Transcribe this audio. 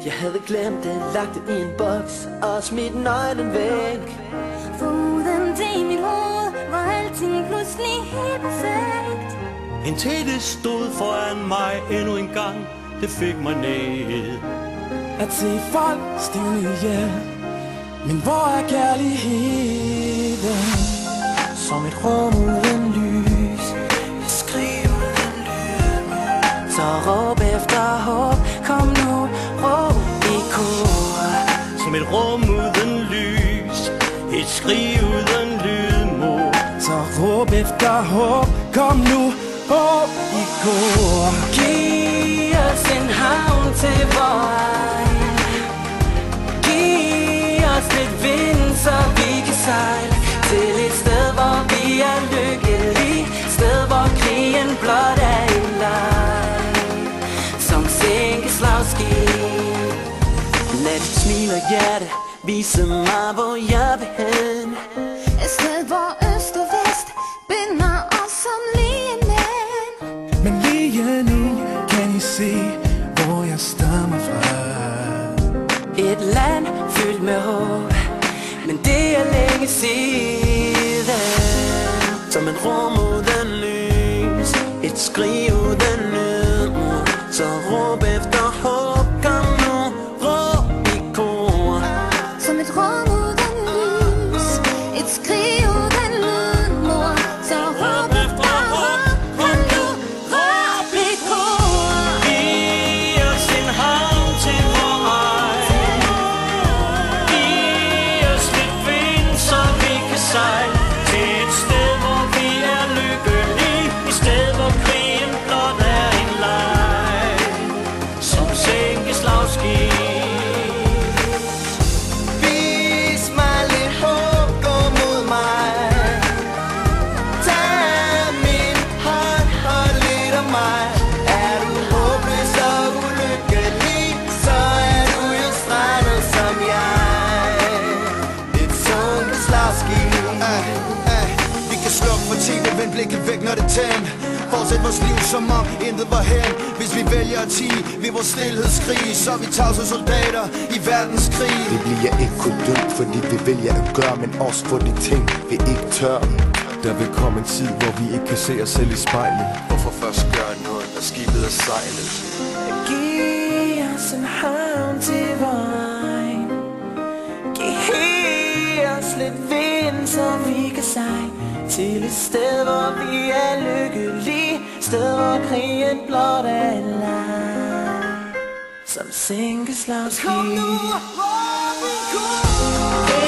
Jeg havde glemt det, lagt det i en boks og smidt nøglen væk. For uden det i mit hoved var alting pludselig helt perfekt. Indtil det stod foran mig endnu en gang, det fik mig ned. At se folk stivne ihjel, men hvor er kærligheden? Som et rum uden lys, et skrig uden lyd. Så råb efter håb, kom nu, råb i kor. Som et rum uden lys, et skrig uden lydmor. Så råb efter håb, kom nu, råb i kor. Giv os en havn til vor egen. Giv os lidt vind, så vi kan sejle til et sted, hvor vi er lykkelige. Sted, hvor krigen blot er en leg. Som sænkeslagskib. Lad dit smil og hjerte vise mig, hvor jeg vil hen. Et sted, hvor øst og vest binder os som ligemænd. Men lige nu kan I se, hvor jeg stammer fra. Et land fyldt med håb, men det er længe siden. Som en rum uden lys, et skrig uden lyd. Så råb efter håb, kom nu, råb i kor. Som et rum uden lys, et skrig uden lydmor. Så råb efter håb, kom nu, råb i kor. Giv os en havn til vor egen. Giv os lidt vind, så vi kan sejle til et sted, hvor vi er lykkelige. Et sted, hvor krigen blot er en leg. Som sænkeslagskib. Vis mig lidt håb, gå mod mig. Tag min hånd, hold lidt af mig. Er du håbløs og ulykkelig, så er du jo strandet som jeg. Et sænkeslagskib. Vi kan slukke for tv, vend blikket væk, når det tændt. Fortsæt vores liv, som om intet var hen. Hvis vi vælger at tie ved vores stilhedskrig, så er vi tavse soldater i verdenskrig. Vi bliver ikke kun dømt, fordi vi vælger at gøre, men også for de ting, vi ikke tør. Der vil komme en tid, hvor vi ikke kan se os selv i spejlet. Hvorfor først gøre noget, når skibet er sejlet? Giv os en havn til vejen. Giv os lidt vind, så vi kan sejle til et sted, hvor vi er lykkelige. Sted, hvor krigen blot er en leg. Som sænkeslagskib. Kom nu, råb i kor.